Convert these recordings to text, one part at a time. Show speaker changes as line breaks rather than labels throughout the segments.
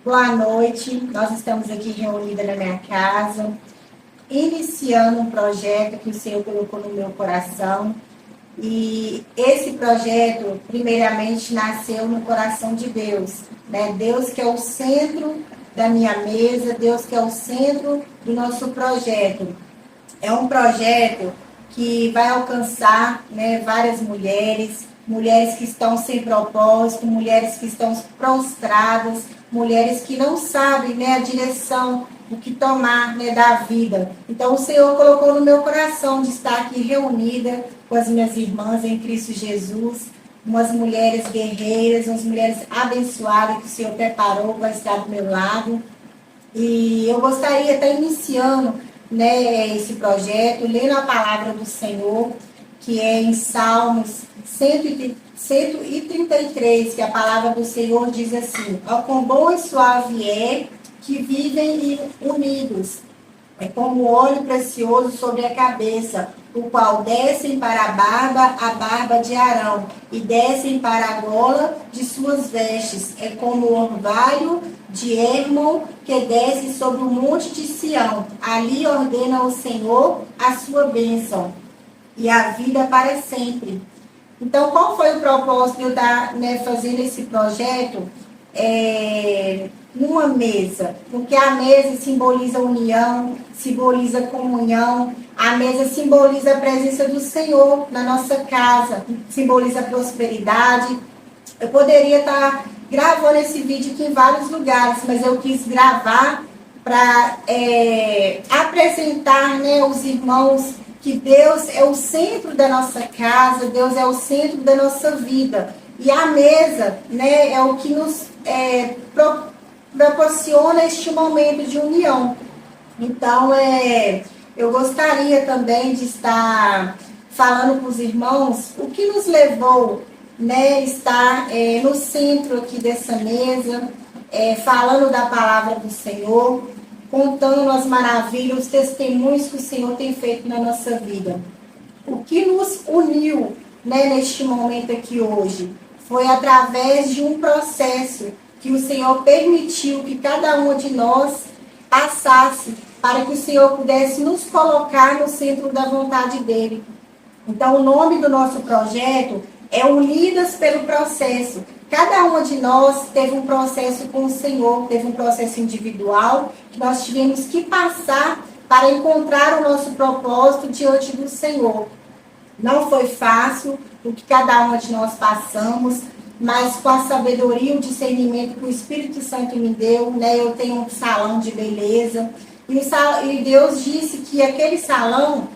Boa noite, nós estamos aqui reunidas na minha casa, iniciando um projeto que o Senhor colocou no meu coração. E esse projeto, primeiramente, nasceu no coração de Deus, né? Deus que é o centro da minha mesa, Deus que é o centro do nosso projeto. É um projeto que vai alcançar, né, várias mulheres, mulheres que estão sem propósito, mulheres que estão prostradas, mulheres que não sabem, né, a direção, o que tomar, né, da vida. Então, o Senhor colocou no meu coração de estar aqui reunida com as minhas irmãs em Cristo Jesus, umas mulheres guerreiras, umas mulheres abençoadas que o Senhor preparou para estar do meu lado. E eu gostaria de estar iniciando, né, esse projeto, lendo a palavra do Senhor, que é em Salmos 133, que a palavra do Senhor diz assim: ó, quão bom e suave é que vivem unidos, é como óleo precioso sobre a cabeça, o qual descem para a barba de Arão, e descem para a gola de suas vestes. É como o orvalho de Hermon, que desce sobre o monte de Sião. Ali ordena o Senhor a sua bênção, e a vida para sempre. Então, qual foi o propósito de eu estar, né, fazendo esse projeto? Numa mesa, porque a mesa simboliza união, simboliza comunhão, a mesa simboliza a presença do Senhor na nossa casa, simboliza prosperidade. Eu poderia estar gravando esse vídeo aqui em vários lugares, mas eu quis gravar para apresentar, né, os irmãos que Deus é o centro da nossa casa, Deus é o centro da nossa vida. E a mesa, né, é o que nos proporciona este momento de união. Então, eu gostaria também de estar falando com os irmãos o que nos levou, né, estar no centro aqui dessa mesa, falando da palavra do Senhor, contando as maravilhas, os testemunhos que o Senhor tem feito na nossa vida. O que nos uniu, né, neste momento aqui hoje foi através de um processo que o Senhor permitiu que cada uma de nós passasse, para que o Senhor pudesse nos colocar no centro da vontade dele. Então, o nome do nosso projeto é Unidas pelo Processo. Cada uma de nós teve um processo com o Senhor, teve um processo individual, que nós tivemos que passar para encontrar o nosso propósito diante do Senhor. Não foi fácil o que cada uma de nós passamos, mas com a sabedoria e o discernimento que o Espírito Santo me deu, né? Eu tenho um salão de beleza, e Deus disse que aquele salão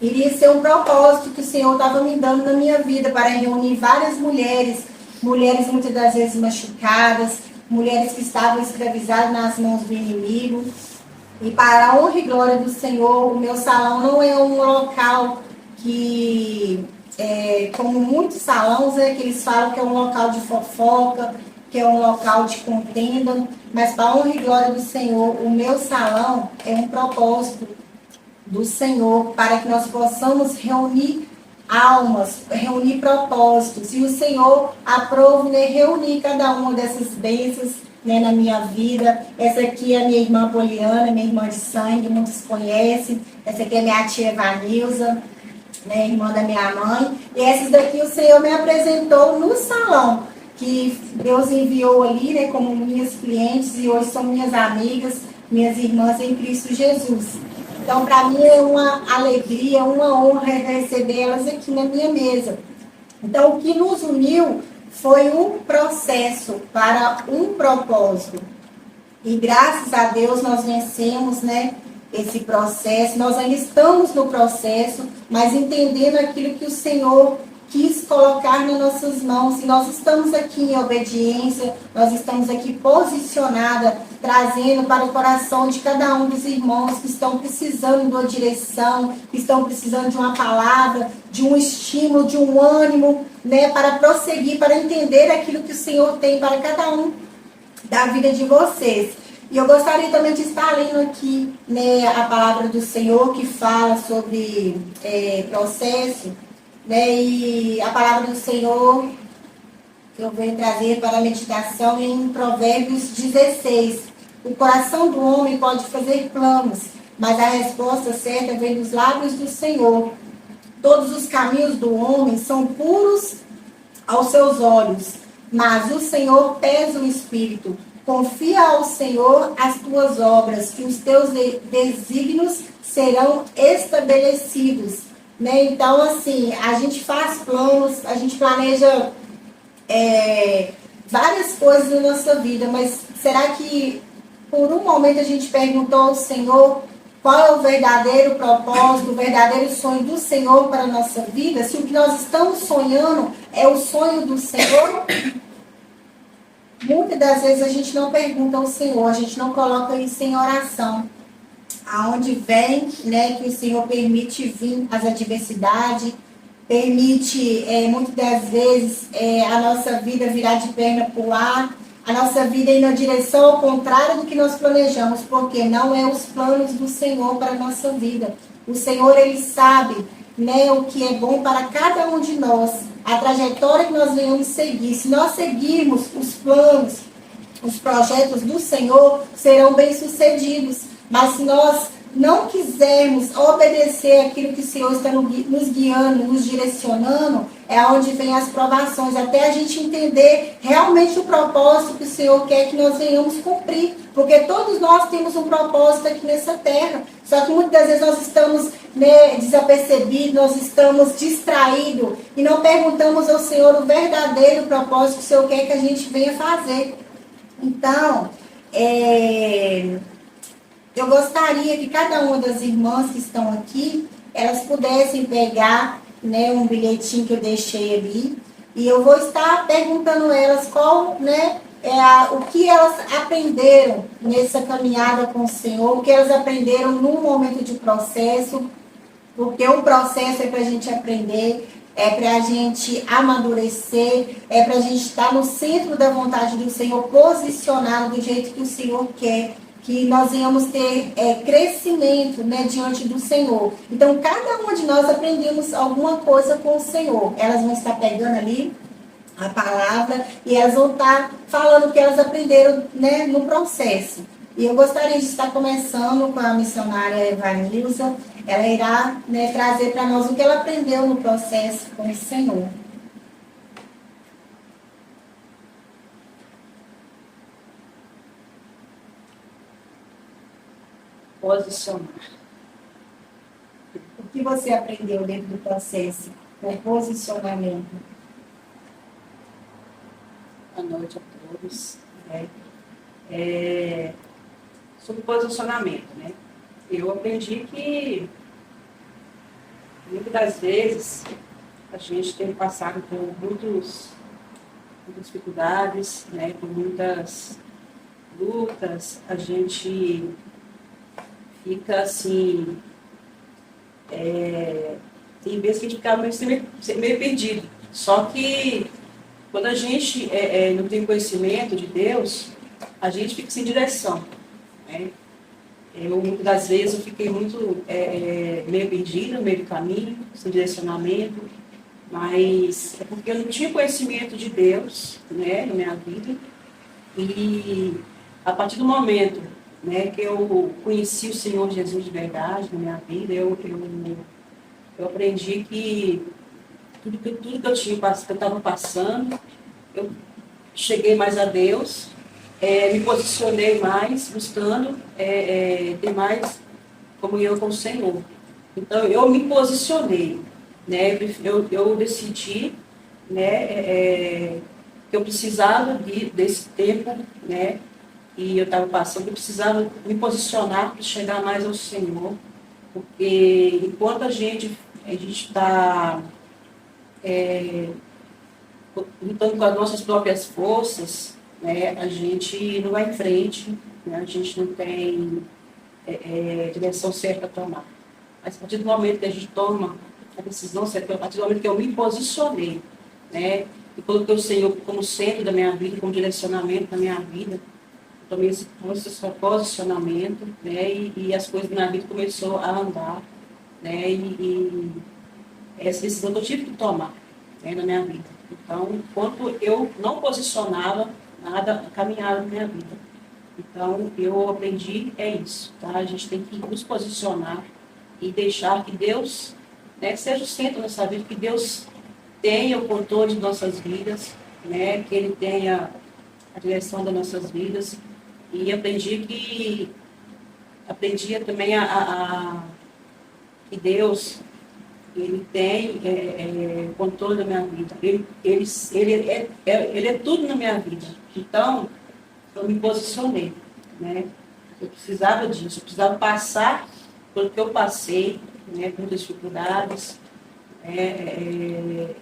iria ser um propósito que o Senhor estava me dando na minha vida, para reunir várias mulheres, mulheres muitas das vezes machucadas, mulheres que estavam escravizadas nas mãos do inimigo. E para a honra e glória do Senhor, o meu salão não é um local que, como muitos salões, que eles falam que é um local de fofoca, que é um local de contenda, mas para a honra e glória do Senhor, o meu salão é um propósito do Senhor, para que nós possamos reunir almas, reunir propósitos, e o Senhor aprove, né, reunir cada uma dessas bênçãos, né, na minha vida. Essa aqui é a minha irmã Poliana, minha irmã de sangue, muitos conhecem. Essa aqui é minha tia Vanilza, né, irmã da minha mãe. E essas daqui o Senhor me apresentou no salão, que Deus enviou ali, né, como minhas clientes, e hoje são minhas amigas, minhas irmãs em Cristo Jesus. Então, para mim é uma alegria, uma honra recebê-las aqui na minha mesa. Então, o que nos uniu foi um processo para um propósito. E graças a Deus nós vencemos, né, esse processo. Nós ainda estamos no processo, mas entendendo aquilo que o Senhor quis colocar nas nossas mãos. E nós estamos aqui em obediência, nós estamos aqui posicionada, trazendo para o coração de cada um dos irmãos que estão precisando de uma direção, que estão precisando de uma palavra, de um estímulo, de um ânimo, né, para prosseguir, para entender aquilo que o Senhor tem para cada um da vida de vocês. E eu gostaria também de estar lendo aqui, né, a palavra do Senhor que fala sobre processo, né, e a palavra do Senhor que eu venho trazer para a meditação em Provérbios 16. O coração do homem pode fazer planos, mas a resposta certa vem dos lábios do Senhor. Todos os caminhos do homem são puros aos seus olhos, mas o Senhor pesa o espírito. Confia ao Senhor as tuas obras, que os teus desígnios serão estabelecidos. Né? Então, assim, a gente faz planos, a gente planeja várias coisas na nossa vida, mas será que por um momento a gente perguntou ao Senhor qual é o verdadeiro propósito, o verdadeiro sonho do Senhor para a nossa vida? Se o que nós estamos sonhando é o sonho do Senhor? Muitas das vezes a gente não pergunta ao Senhor, a gente não coloca isso em oração. Aonde vem, né, que o Senhor permite vir as adversidades, permite, muitas das vezes, a nossa vida virar de perna para o ar, a nossa vida ir na direção ao contrário do que nós planejamos, porque não é os planos do Senhor para a nossa vida. O Senhor, Ele sabe, né, o que é bom para cada um de nós, a trajetória que nós venhamos seguir. Se nós seguirmos os planos, os projetos do Senhor, serão bem-sucedidos. Mas se nós não quisermos obedecer aquilo que o Senhor está nos guiando, nos direcionando, é onde vem as provações, até a gente entender realmente o propósito que o Senhor quer que nós venhamos cumprir. Porque todos nós temos um propósito aqui nessa terra. Só que muitas das vezes nós estamos, né, desapercebidos, nós estamos distraídos e não perguntamos ao Senhor o verdadeiro propósito que o Senhor quer que a gente venha fazer. Então, eu gostaria que cada uma das irmãs que estão aqui, elas pudessem pegar, né, um bilhetinho que eu deixei ali, e eu vou estar perguntando a elas qual, né, o que elas aprenderam nessa caminhada com o Senhor, o que elas aprenderam num momento de processo, porque o processo é para a gente aprender, é para a gente amadurecer, é para a gente estar no centro da vontade do Senhor, posicionado do jeito que o Senhor quer, que nós venhamos ter crescimento, né, diante do Senhor. Então, cada uma de nós aprendemos alguma coisa com o Senhor. Elas vão estar pegando ali a palavra e elas vão estar falando o que elas aprenderam, né, no processo. E eu gostaria de estar começando com a missionária Evanilza. Ela irá, né, trazer para nós o que ela aprendeu no processo com o Senhor.
Posicionar.
O que você aprendeu dentro do processo com posicionamento?
Boa noite a todos. Sobre posicionamento, né? Eu aprendi que muitas das vezes a gente tem passado por muitas dificuldades, né? Por muitas lutas, a gente fica assim, tem vezes que a gente fica meio perdido. Só que quando a gente não tem conhecimento de Deus, a gente fica sem direção. Né? Muitas das vezes eu fiquei muito meio perdida, no meio do caminho, sem direcionamento, mas é porque eu não tinha conhecimento de Deus, né, na minha vida. E a partir do momento, né, que eu conheci o Senhor Jesus de verdade na minha vida, eu aprendi que tudo que eu estava passando, eu cheguei mais a Deus, me posicionei mais, buscando ter mais comunhão com o Senhor. Então, eu me posicionei, né, eu decidi, né, que eu precisava desse tempo, né, e eu estava passando, eu precisava me posicionar para chegar mais ao Senhor, porque enquanto a gente está lutando com as nossas próprias forças, né, a gente não vai em frente, né, a gente não tem direção certa a tomar. Mas a partir do momento que a gente toma a decisão certa, a partir do momento que eu me posicionei, né, e coloquei o Senhor como centro da minha vida, como direcionamento da minha vida, tomei esse posicionamento, né, e as coisas na vida começou a andar, né, e essa decisão que eu tive que tomar, né, na minha vida. Então, enquanto eu não posicionava, nada caminhava na minha vida. Então, eu aprendi isso, tá? A gente tem que nos posicionar e deixar que Deus, né, seja o centro da nossa vida, que Deus tenha o controle de nossas vidas, né, que Ele tenha a direção das nossas vidas. E aprendi também que Deus, Ele tem controle da minha vida. Ele é tudo na minha vida. Então, eu me posicionei, né? Eu precisava disso, eu precisava passar pelo que eu passei, né, com dificuldades, e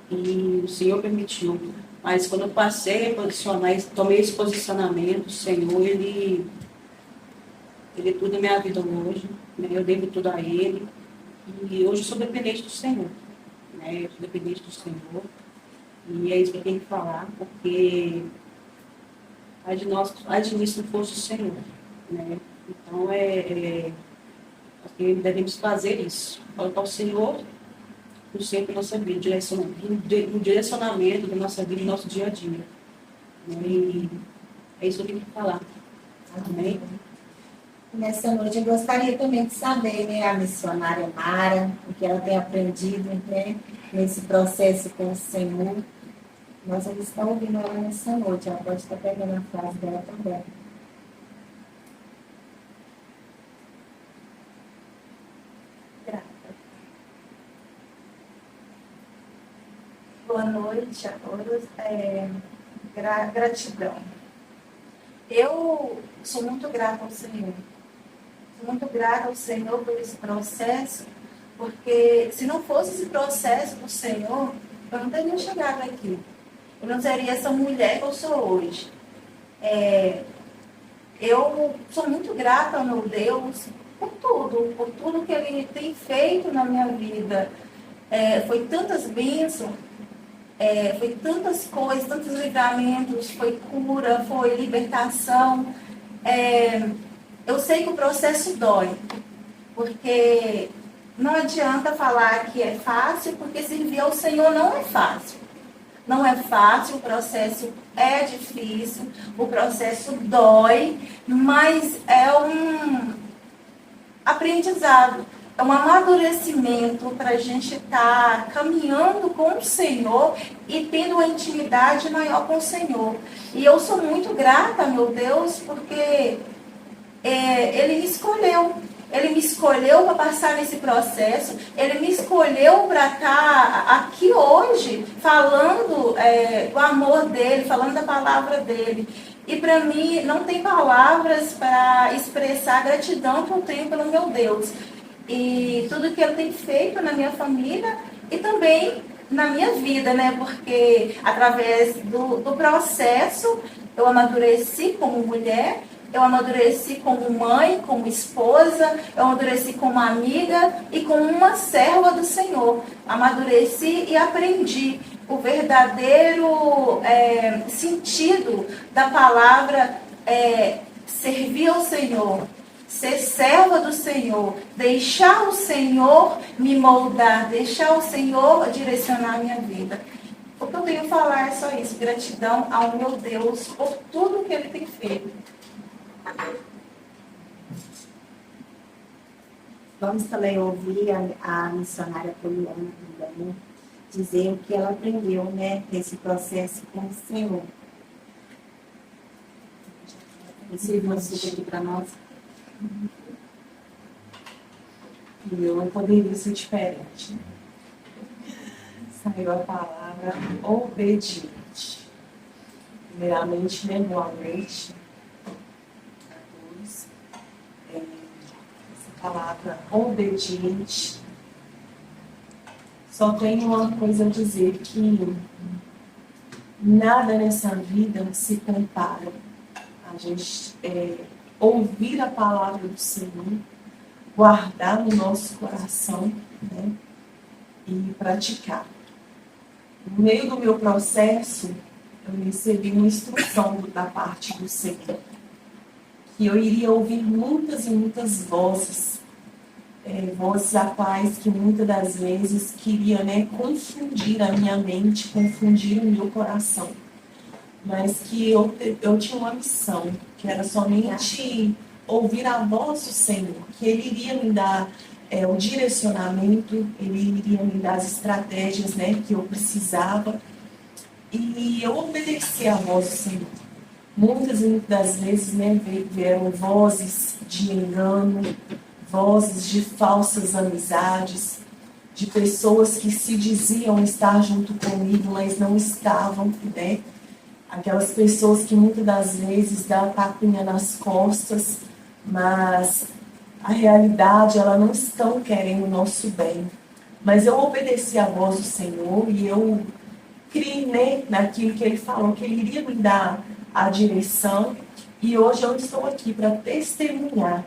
o Senhor permitiu. Mas quando eu passei a posicionar, tomei esse posicionamento, o Senhor, Ele é tudo na minha vida hoje, né? Eu devo tudo a Ele. E hoje eu sou dependente do Senhor, né? Eu sou dependente do Senhor. E é isso que eu tenho que falar, porque ai de nós se não fosse o Senhor, né? Então, nós devemos fazer isso. Colocar o Senhor no centro da nossa vida, no direcionamento da nossa vida, no nosso dia a dia. Né? E é isso que eu tenho que falar. Amém?
Nessa noite eu gostaria também de saber, né, a missionária Mara, o que ela tem aprendido, né, nesse processo com o Senhor. Nós vamos estar ouvindo ela nessa noite, ela pode estar pegando a frase dela também.
Grata. Boa noite a todos. Gratidão. Eu sou muito grata ao Senhor. Sou muito grata ao Senhor por esse processo, porque se não fosse esse processo do Senhor, eu não teria chegado aqui. Eu não seria essa mulher que eu sou hoje. Eu sou muito grata ao meu Deus por tudo que Ele tem feito na minha vida. Foi tantas bênçãos, foi tantas coisas, tantos livramentos, foi cura, foi libertação. Eu sei que o processo dói, porque não adianta falar que é fácil, porque servir ao Senhor não é fácil. Não é fácil, o processo é difícil, o processo dói, mas é um aprendizado, é um amadurecimento para a gente estar caminhando com o Senhor e tendo uma intimidade maior com o Senhor. E eu sou muito grata, meu Deus, porque Ele me escolheu. Ele me escolheu para passar nesse processo. Ele me escolheu para estar aqui hoje falando do amor dele, falando da palavra dele. E para mim não tem palavras para expressar a gratidão que eu tenho pelo meu Deus. E tudo que ele tem feito na minha família e também na minha vida, né? Porque através do processo eu amadureci como mulher. Eu amadureci como mãe, como esposa, eu amadureci como amiga e como uma serva do Senhor. Amadureci e aprendi o verdadeiro sentido da palavra servir ao Senhor, ser serva do Senhor, deixar o Senhor me moldar, deixar o Senhor direcionar a minha vida. O que eu tenho a falar é só isso, gratidão ao meu Deus por tudo que Ele tem feito.
Vamos também ouvir a missionária Poliana também, dizer o que ela aprendeu, né, nesse processo com o Senhor. Esse irmão aqui para nós.
Eu não poderia ser diferente. Saiu a palavra obediente. Primeiramente, né, boa noite a todos. Essa palavra obediente. Só tenho uma coisa a dizer, que nada nessa vida se compara a gente ouvir a palavra do Senhor, guardar no nosso coração, né, e praticar. No meio do meu processo, eu recebi uma instrução da parte do Senhor, que eu iria ouvir muitas e muitas vozes, vozes a quais que muitas das vezes queria, né, confundir a minha mente, confundir o meu coração. Mas que eu tinha uma missão, que era somente ouvir a voz do Senhor, que Ele iria me dar o direcionamento, Ele iria me dar as estratégias, né, que eu precisava. E eu obedeci à voz do Senhor. Muitas das vezes, né, vieram vozes de engano, vozes de falsas amizades, de pessoas que se diziam estar junto comigo, mas não estavam, né? Aquelas pessoas que muitas das vezes dão tapinha nas costas, mas a realidade, elas não estão querendo o nosso bem. Mas eu obedeci à voz do Senhor e eu criei, né, naquilo que Ele falou, que Ele iria me dar a direção. E hoje eu estou aqui para testemunhar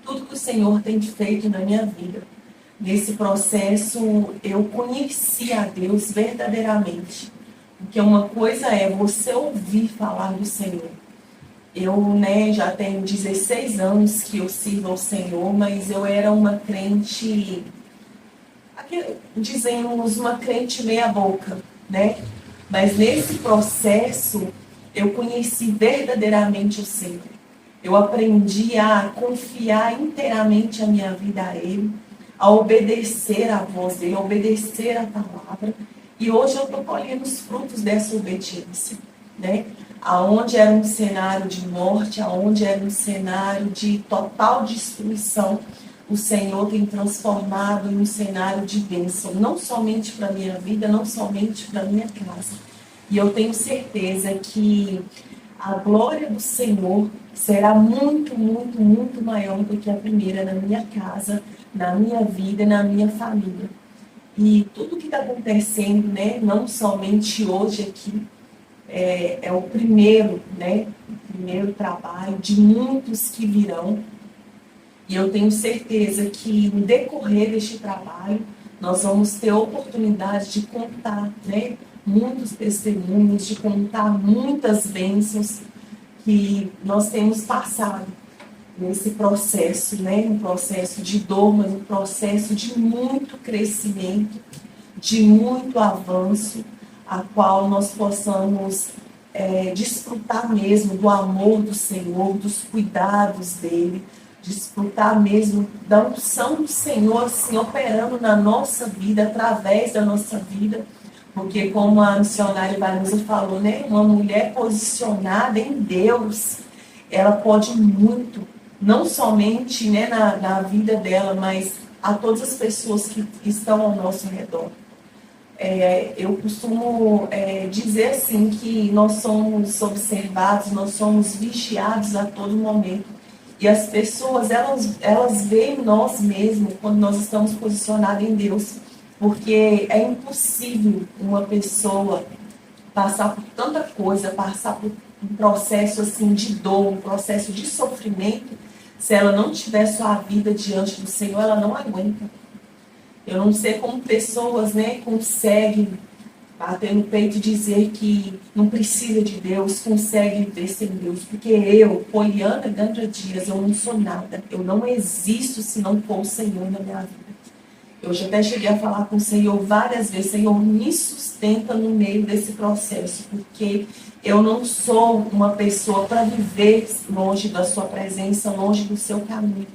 tudo que o Senhor tem feito na minha vida. Nesse processo, eu conheci a Deus verdadeiramente. Porque uma coisa é você ouvir falar do Senhor. Eu, né, já tenho 16 anos que eu sirvo ao Senhor, mas eu era uma crente, dizemos, uma crente meia boca, né? Mas nesse processo, eu conheci verdadeiramente o Senhor. Eu aprendi a confiar inteiramente a minha vida a Ele, a obedecer a voz dEle, a obedecer a palavra. E hoje eu estou colhendo os frutos dessa obediência, né? Aonde era um cenário de morte, aonde era um cenário de total destruição, o Senhor tem transformado em um cenário de bênção, não somente para a minha vida, não somente para a minha casa. E eu tenho certeza que a glória do Senhor será muito, muito, muito maior do que a primeira na minha casa, na minha vida e na minha família. E tudo que está acontecendo, né, não somente hoje aqui, é o primeiro, né, o primeiro trabalho de muitos que virão. E eu tenho certeza que no decorrer deste trabalho, nós vamos ter oportunidade de contar, né, muitos testemunhos, de contar muitas bênçãos que nós temos passado nesse processo, né? Um processo de dor, mas um processo de muito crescimento, de muito avanço, a qual nós possamos desfrutar mesmo do amor do Senhor, dos cuidados dEle, desfrutar mesmo da unção do Senhor, assim, operando na nossa vida, através da nossa vida. Porque como a missionária Vanessa falou, né, uma mulher posicionada em Deus, ela pode muito, não somente, né, na vida dela, mas a todas as pessoas que estão ao nosso redor. Eu costumo dizer assim que nós somos observados, nós somos vigiados a todo momento. E as pessoas, elas veem nós mesmos quando nós estamos posicionados em Deus. Porque é impossível uma pessoa passar por tanta coisa, passar por um processo assim de dor, um processo de sofrimento, se ela não tiver sua vida diante do Senhor, ela não aguenta. Eu não sei como pessoas, né, conseguem bater no peito e dizer que não precisa de Deus, conseguem viver sem Deus. Porque eu, Poliana Gandra Dias, eu não sou nada. Eu não existo se não for o Senhor na minha vida. Eu já até cheguei a falar com o Senhor várias vezes, Senhor, me sustenta no meio desse processo, porque eu não sou uma pessoa para viver longe da sua presença, longe do seu caminho.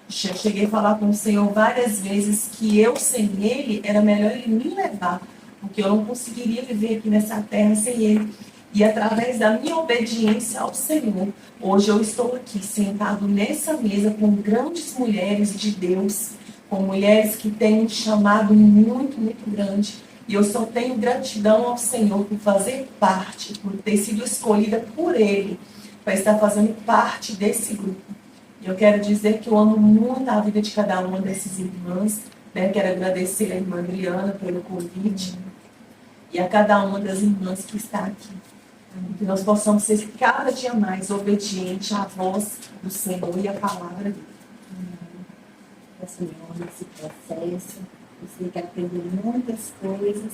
Já cheguei a falar com o Senhor várias vezes que eu sem Ele, era melhor Ele me levar, porque eu não conseguiria viver aqui nessa terra sem Ele. E através da minha obediência ao Senhor, hoje eu estou aqui sentado nessa mesa com grandes mulheres de Deus, com mulheres que têm um chamado muito, muito grande. E eu só tenho gratidão ao Senhor por fazer parte, por ter sido escolhida por Ele, para estar fazendo parte desse grupo. E eu quero dizer que eu amo muito a vida de cada uma dessas irmãs, né? Quero agradecer a irmã Adriana pelo convite e a cada uma das irmãs que está aqui. Que nós possamos ser cada dia mais obedientes à voz do Senhor e à palavra dele.
Senhor, nesse processo, você que aprendeu muitas coisas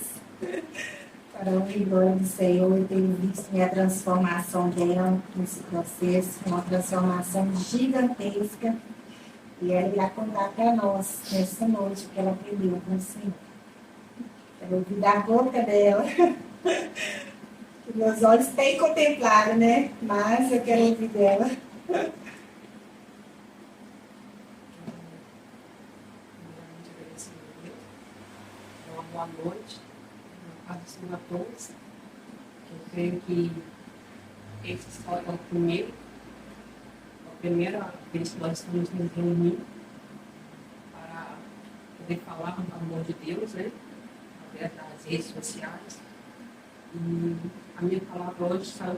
para o glória do Senhor. Eu tenho visto a transformação dela nesse processo, uma transformação gigantesca. E ela irá contar para nós nessa noite que ela aprendeu com o Senhor. Quero ouvir da boca dela. Que meus olhos têm contemplado, né? Mas eu quero ouvir dela.
Uma boa noite, paz do Senhor a todos. Eu creio que esse só é a primeira vez que nós estamos nos reunindo para poder falar do amor de Deus, né? Através das redes sociais. E a minha palavra hoje está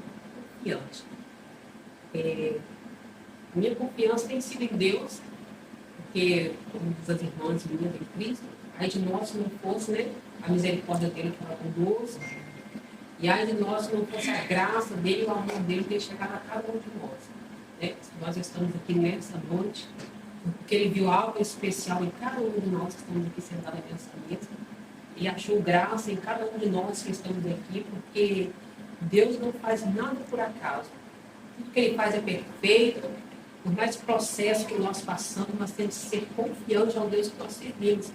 confiante. A minha confiança tem sido em Deus, porque, como diz as irmãs minhas em Cristo, aí de nós se não fosse, né, a misericórdia dele que era conosco, e aí de nós se não fosse a graça dele, o amor dele ter chegado a cada um de nós. Né? Nós estamos aqui nessa noite, porque ele viu algo especial em cada um de nós que estamos aqui sentados nessa mesa, e achou graça em cada um de nós que estamos aqui, porque Deus não faz nada por acaso. Tudo que ele faz é perfeito. Por mais processo que nós passamos, nós temos que ser confiantes ao Deus que nós servimos.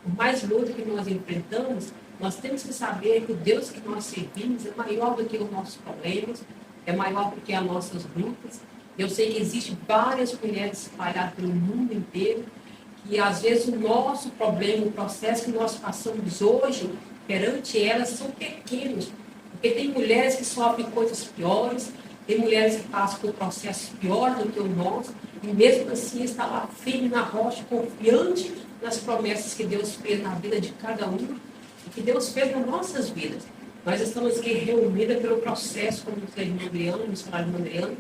Por mais luta que nós enfrentamos, nós temos que saber que o Deus que nós servimos é maior do que os nossos problemas, é maior do que as nossas lutas. Eu sei que existem várias mulheres espalhadas pelo mundo inteiro, que às vezes o nosso problema, o processo que nós passamos hoje, perante elas, são pequenos. Porque tem mulheres que sofrem coisas piores, tem mulheres que passam por processos piores do que o nosso, e mesmo assim está lá firme na rocha, confiante nas promessas que Deus fez na vida de cada um, e que Deus fez nas nossas vidas. Nós estamos aqui reunidas pelo processo, como diz a irmã Adriana, o missionário Adriana.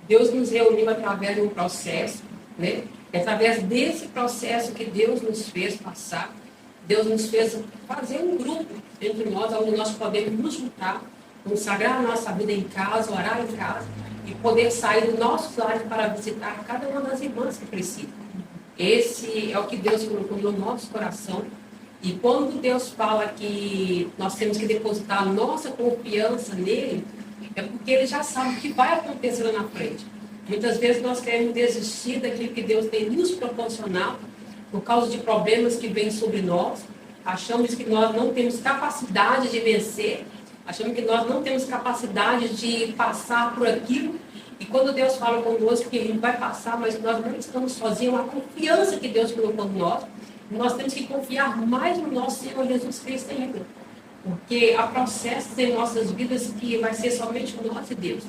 Deus nos reuniu através de um processo, né? E através desse processo que Deus nos fez passar, Deus nos fez fazer um grupo entre nós, onde nós podemos nos juntar, consagrar a nossa vida em casa, orar em casa, e poder sair do nosso lar para visitar cada uma das irmãs que precisam. Esse é o que Deus colocou no nosso coração. E quando Deus fala que nós temos que depositar a nossa confiança nele, é porque ele já sabe o que vai acontecer lá na frente. Muitas vezes nós queremos desistir daquilo que Deus tem nos proporcionado por causa de problemas que vêm sobre nós. Achamos que nós não temos capacidade de vencer, achamos que nós não temos capacidade de passar por aquilo. E quando Deus fala conosco que a gente vai passar, mas nós não estamos sozinhos, a confiança que Deus colocou em nós temos que confiar mais no nosso Senhor Jesus Cristo ainda. Porque há processos em nossas vidas que vai ser somente com nós e Deus.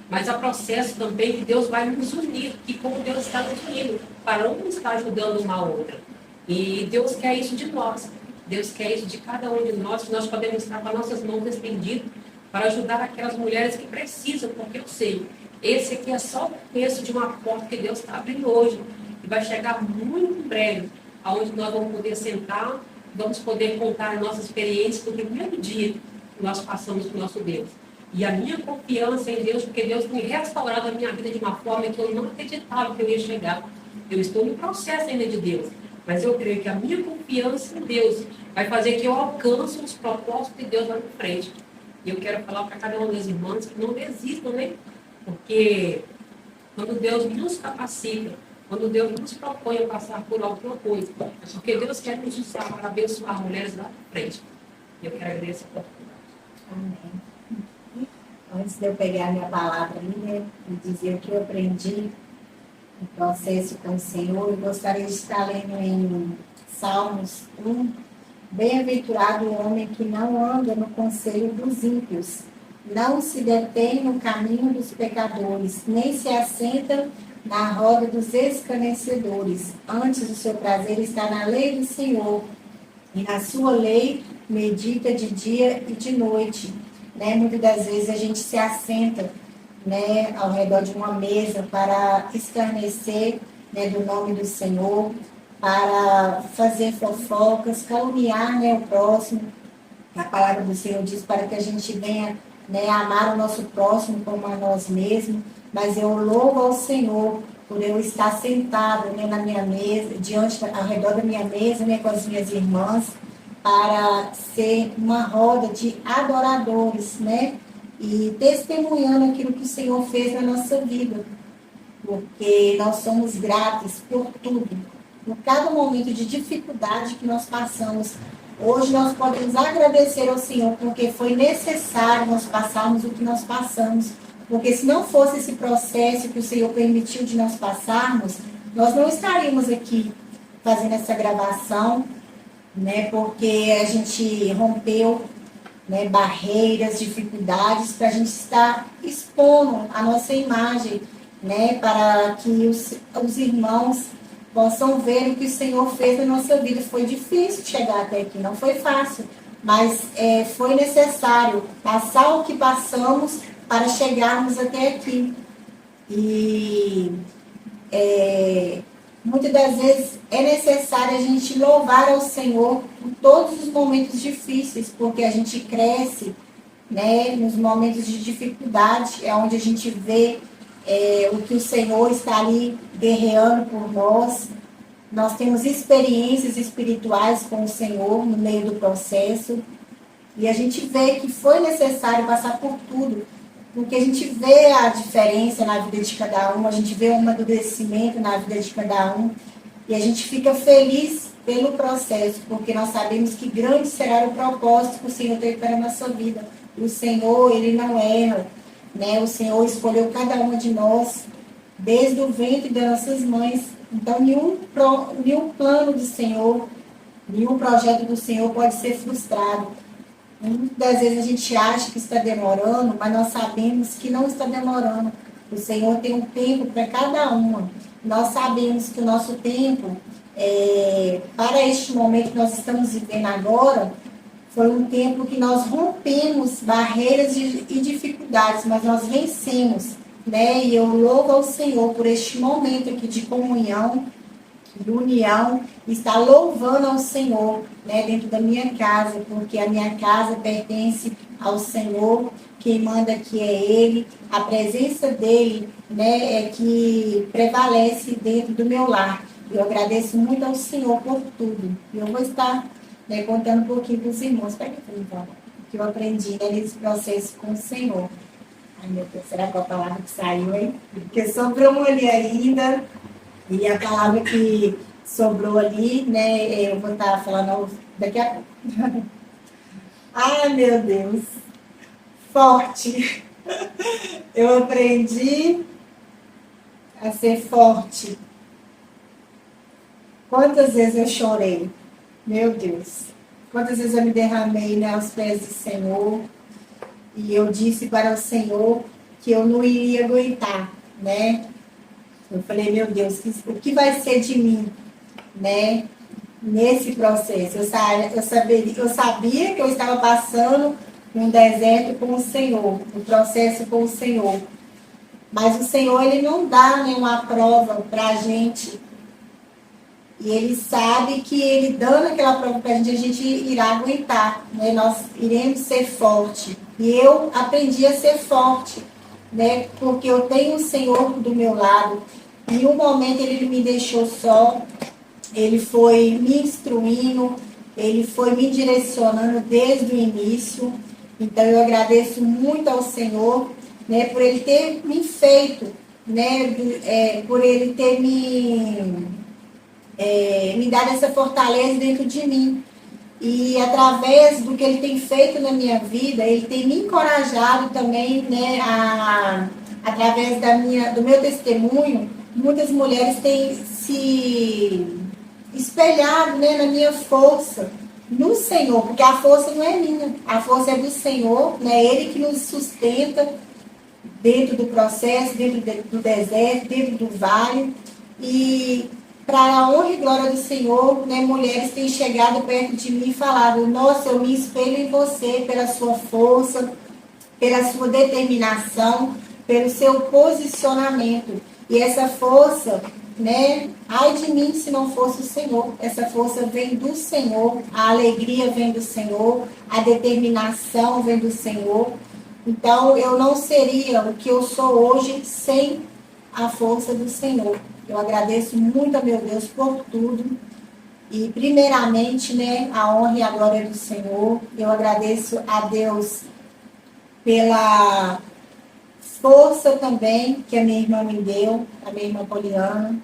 Mas há processos também que Deus vai nos unir, e como Deus está nos unindo, para um estar ajudando uma a outra. E Deus quer isso de nós. Deus quer isso de cada um de nós, que nós podemos estar com as nossas mãos estendidas para ajudar aquelas mulheres que precisam, porque eu sei, esse aqui é só o começo de uma porta que Deus está abrindo hoje, e vai chegar muito em breve, aonde nós vamos poder sentar, vamos poder contar a nossa experiência do primeiro dia que nós passamos com o nosso Deus. E a minha confiança em Deus, porque Deus tem restaurado a minha vida de uma forma que eu não acreditava que eu ia chegar. Eu estou no processo ainda de Deus, mas eu creio que a minha confiança em Deus vai fazer que eu alcance os propósitos de Deus lá na frente. E eu quero falar para cada uma das irmãs que não desistam, né? Porque quando Deus nos capacita, quando Deus nos propõe a passar por alguma coisa, é porque Deus quer nos usar para abençoar mulheres lá na frente. E eu quero agradecer a oportunidade.
Amém. Antes de eu pegar a minha palavra ali, né, e dizer o que eu aprendi no processo com o Senhor, eu gostaria de estar lendo em Salmos 1, bem-aventurado o homem que não anda no conselho dos ímpios, não se detém no caminho dos pecadores, nem se assenta na roda dos escarnecedores. Antes o seu prazer está na lei do Senhor, e na sua lei medita de dia e de noite. Né? Muitas das vezes a gente se assenta, né, ao redor de uma mesa para escarnecer, né, do nome do Senhor, para fazer fofocas, caluniar, né, o próximo. A palavra do Senhor diz para que a gente venha, né, amar o nosso próximo como a nós mesmos. Mas eu louvo ao Senhor por eu estar sentado, né, na minha mesa, ao redor da minha mesa, né, com as minhas irmãs, para ser uma roda de adoradores, né? E testemunhando aquilo que o Senhor fez na nossa vida. porque nós somos gratos por tudo, por cada momento de dificuldade que nós passamos. Hoje nós podemos agradecer ao Senhor, porque foi necessário nós passarmos o que nós passamos, porque se não fosse esse processo que o Senhor permitiu de nós passarmos, nós não estaríamos aqui fazendo essa gravação, né, porque a gente rompeu, né, barreiras, dificuldades, para a gente estar expondo a nossa imagem, né, para que os irmãos possam ver o que o Senhor fez na nossa vida. Foi difícil chegar até aqui, não foi fácil, mas foi necessário passar o que passamos para chegarmos até aqui. E muitas das vezes é necessário a gente louvar ao Senhor por todos os momentos difíceis, porque a gente cresce, né, nos momentos de dificuldade, é onde a gente vê o que o Senhor está ali guerreando por nós. Nós temos experiências espirituais com o Senhor no meio do processo, e a gente vê que foi necessário passar por tudo, porque a gente vê a diferença na vida de cada um, a gente vê o amadurecimento na vida de cada um, e a gente fica feliz pelo processo, porque nós sabemos que grande será o propósito que o Senhor teve para a nossa vida. O Senhor, Ele não erra, né? O Senhor escolheu cada uma de nós desde o ventre das nossas mães. Então, nenhum plano do Senhor, nenhum projeto do Senhor pode ser frustrado. Muitas das vezes a gente acha que está demorando, mas nós sabemos que não está demorando. O Senhor tem um tempo para cada uma. Nós sabemos que o nosso tempo, para este momento que nós estamos vivendo agora, foi um tempo que nós rompemos barreiras e dificuldades, mas nós vencemos, né? E eu louvo ao Senhor por este momento aqui de comunhão, de união, estar louvando ao Senhor, né, dentro da minha casa, porque a minha casa pertence ao Senhor, quem manda aqui é Ele, a presença dEle, né, é que prevalece dentro do meu lar. Eu agradeço muito ao Senhor por tudo. E eu vou estar, né, contando um pouquinho para os irmãos, para que eu aprendi, né, nesse processo com o Senhor. Ai, meu Deus, será que é a palavra que saiu, hein? Porque sobrou uma ali ainda. E a palavra que sobrou ali, né, eu vou estar falando daqui a pouco. Ai, meu Deus. Forte. Eu aprendi a ser forte. Quantas vezes eu chorei? Meu Deus. Quantas vezes eu me derramei, né, aos pés do Senhor. E eu disse para o Senhor que eu não iria aguentar, né? Eu falei, meu Deus, o que vai ser de mim, né, nesse processo? Eu sabia que eu estava passando um deserto com o Senhor, um processo com o Senhor. Mas o Senhor, Ele não dá nenhuma prova para a gente. E Ele sabe que Ele dando aquela prova para a gente irá aguentar, né? Nós iremos ser fortes. E eu aprendi a ser forte, né? Porque eu tenho o Senhor do meu lado. Em um momento Ele me deixou só, Ele foi me instruindo, Ele foi me direcionando desde o início. Então eu agradeço muito ao Senhor, né, por Ele ter me feito, né, por Ele ter me dado essa fortaleza dentro de mim. E através do que Ele tem feito na minha vida, Ele tem me encorajado também, né, através do meu testemunho. Muitas mulheres têm se espelhado, né, na minha força, no Senhor, porque a força não é minha, a força é do Senhor, né? Ele que nos sustenta dentro do processo, dentro do deserto, dentro do vale. E para a honra e glória do Senhor, né, mulheres têm chegado perto de mim e falado, nossa, eu me espelho em você pela sua força, pela sua determinação, pelo seu posicionamento. E essa força, né, ai de mim se não fosse o Senhor. Essa força vem do Senhor, a alegria vem do Senhor, a determinação vem do Senhor. Então, eu não seria o que eu sou hoje sem a força do Senhor. Eu agradeço muito a meu Deus por tudo. E, primeiramente, né, a honra e a glória do Senhor. Eu agradeço a Deus pela força também que a minha irmã me deu, a minha irmã Poliana.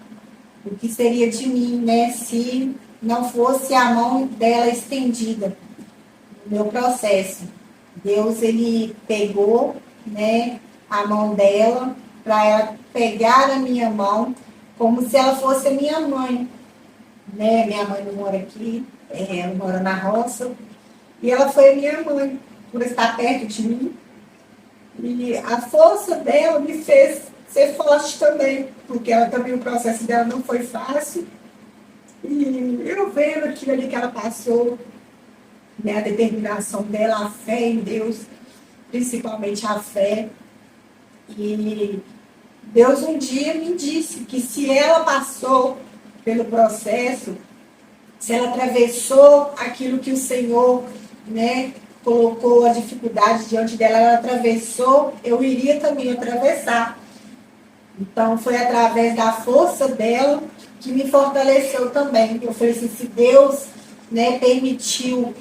O que seria de mim, né, se não fosse a mão dela estendida no meu processo. Deus, ele pegou, né, a mão dela para ela pegar a minha mão como se ela fosse a minha mãe. Né? Minha mãe não mora aqui, ela mora na roça. E ela foi a minha mãe, por estar perto de mim. E a força dela me fez ser forte também, porque ela também, o processo dela não foi fácil. E eu vendo aquilo ali que ela passou, né, a determinação dela, a fé em Deus, principalmente a fé. E Deus um dia me disse que se ela passou pelo processo, se ela atravessou aquilo que o Senhor, né, colocou a dificuldade diante dela, ela atravessou, eu iria também atravessar. Então, foi através da força dela que me fortaleceu também. Eu falei assim, se Deus, né, permitiu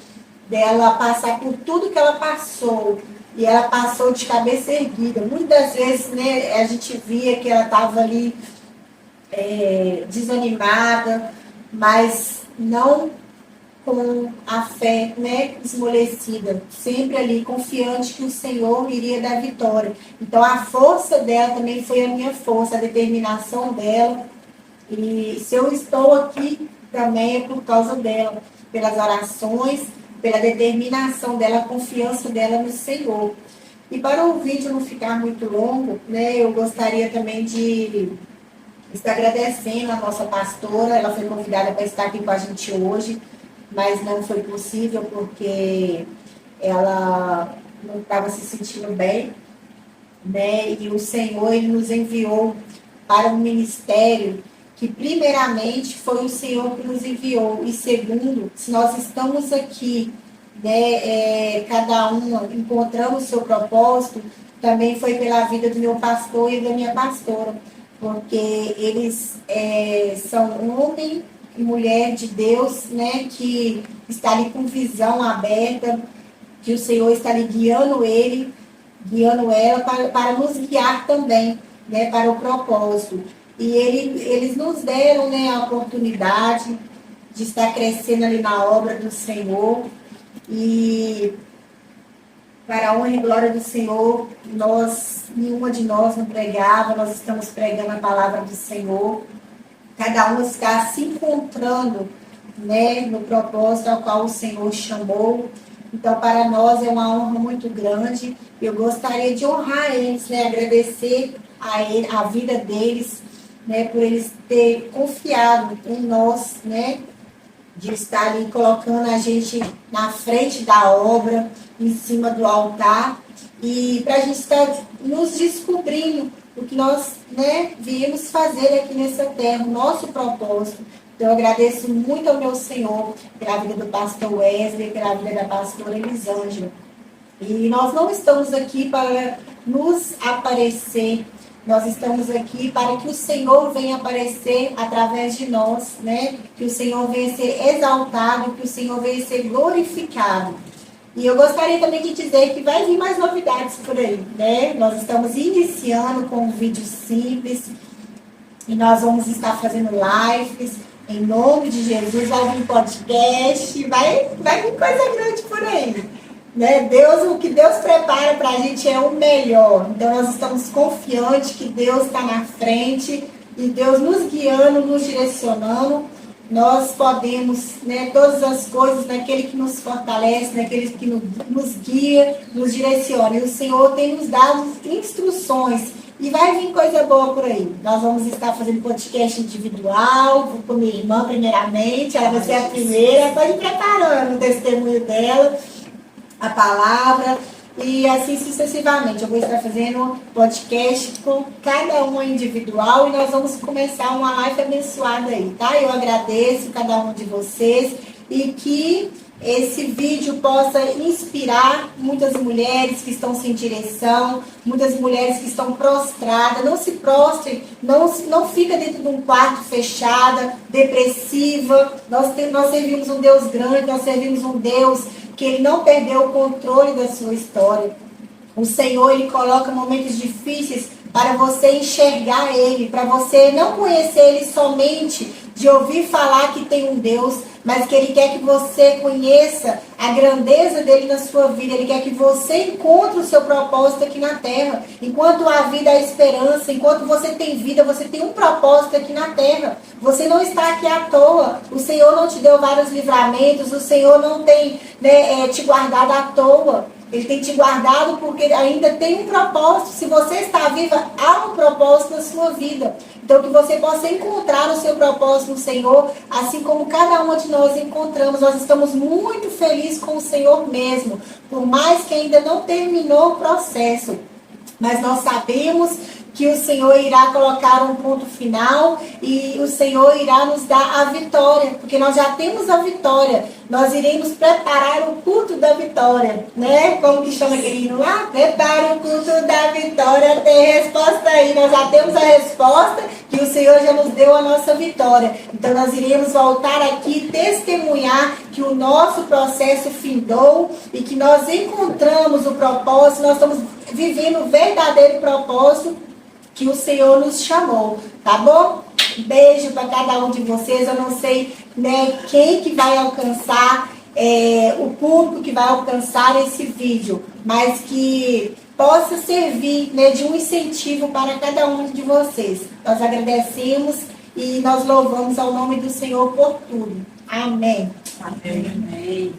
dela passar por tudo que ela passou, e ela passou de cabeça erguida. Muitas vezes, né, a gente via que ela estava ali desanimada, mas não com a fé, né, esmorecida, sempre ali confiante que o Senhor iria dar vitória. Então a força dela também foi a minha força, a determinação dela. E se eu estou aqui também é por causa dela, pelas orações, pela determinação dela, a confiança dela no Senhor. E para o vídeo não ficar muito longo, né, eu gostaria também de estar agradecendo a nossa pastora. Ela foi convidada para estar aqui com a gente hoje, mas não foi possível porque ela não estava se sentindo bem, né? E o Senhor, ele nos enviou para um ministério que primeiramente foi o Senhor que nos enviou, e segundo, se nós estamos aqui, né, cada um encontrando o seu propósito, também foi pela vida do meu pastor e da minha pastora, porque eles são homem e mulher de Deus, né, que está ali com visão aberta, que o Senhor está ali guiando guiando ela para nos guiar também, né, para o propósito. E eles nos deram, né, a oportunidade de estar crescendo ali na obra do Senhor. E para a honra e glória do Senhor, nenhuma de nós não pregava, nós estamos pregando a palavra do Senhor. Cada um está se encontrando, né, no propósito ao qual o Senhor chamou. Então, para nós é uma honra muito grande. Eu gostaria de honrar eles, né, agradecer a vida deles, né, por eles terem confiado em nós, né, de estar ali colocando a gente na frente da obra, em cima do altar, e para a gente estar nos descobrindo o que nós, né, viemos fazer aqui nessa terra, o nosso propósito. Então, eu agradeço muito ao meu Senhor pela vida do pastor Wesley, pela vida da pastora Elisângela. E nós não estamos aqui para nos aparecer, nós estamos aqui para que o Senhor venha aparecer através de nós, né? Que o Senhor venha ser exaltado, que o Senhor venha ser glorificado. E eu gostaria também de dizer que vai vir mais novidades por aí, né? Nós estamos iniciando com um vídeo simples e nós vamos estar fazendo lives em nome de Jesus, vai vir podcast, vai vir coisa grande por aí. Né? O que Deus prepara para a gente é o melhor. Então nós estamos confiantes que Deus está na frente e Deus nos guiando, nos direcionando. Nós podemos, né, todas as coisas naquele que nos fortalece, naquele que nos guia, nos direciona. E o Senhor tem nos dado instruções. E vai vir coisa boa por aí. Nós vamos estar fazendo podcast individual, com minha irmã primeiramente, ela vai ser a primeira, pode ir preparando o testemunho dela, a palavra, e assim sucessivamente. Eu vou estar fazendo podcast com cada um individual e nós vamos começar uma live abençoada aí, tá? Eu agradeço cada um de vocês e que esse vídeo possa inspirar muitas mulheres que estão sem direção, muitas mulheres que estão prostradas. Não se prostrem, não fica dentro de um quarto fechada, depressiva. Nós servimos um Deus grande, nós servimos um Deus que ele não perdeu o controle da sua história. O Senhor, Ele coloca momentos difíceis para você enxergar Ele, para você não conhecer Ele somente de ouvir falar que tem um Deus, mas que Ele quer que você conheça a grandeza dEle na sua vida. Ele quer que você encontre o seu propósito aqui na terra. Enquanto há vida, há esperança. Enquanto você tem vida, você tem um propósito aqui na terra. Você não está aqui à toa. O Senhor não te deu vários livramentos. O Senhor não tem te guardado à toa. Ele tem te guardado porque ainda tem um propósito. Se você está viva, há um propósito na sua vida. Então, que você possa encontrar o seu propósito no Senhor, assim como cada uma de nós encontramos. Nós estamos muito felizes com o Senhor mesmo, por mais que ainda não terminou o processo. Mas nós sabemos que o Senhor irá colocar um ponto final e o Senhor irá nos dar a vitória, porque nós já temos a vitória. Nós iremos preparar o culto da vitória, né? Como que chama aquele hino lá? Prepara o culto da vitória, tem resposta aí. Nós já temos a resposta que o Senhor já nos deu a nossa vitória. Então nós iremos voltar aqui testemunhar que o nosso processo findou e que nós encontramos o propósito, nós estamos vivendo o verdadeiro propósito que o Senhor nos chamou, tá bom? Beijo para cada um de vocês. Eu não sei, né, quem que vai alcançar, o público que vai alcançar esse vídeo, mas que possa servir, né, de um incentivo para cada um de vocês. Nós agradecemos e nós louvamos ao nome do Senhor por tudo. Amém.
Amém.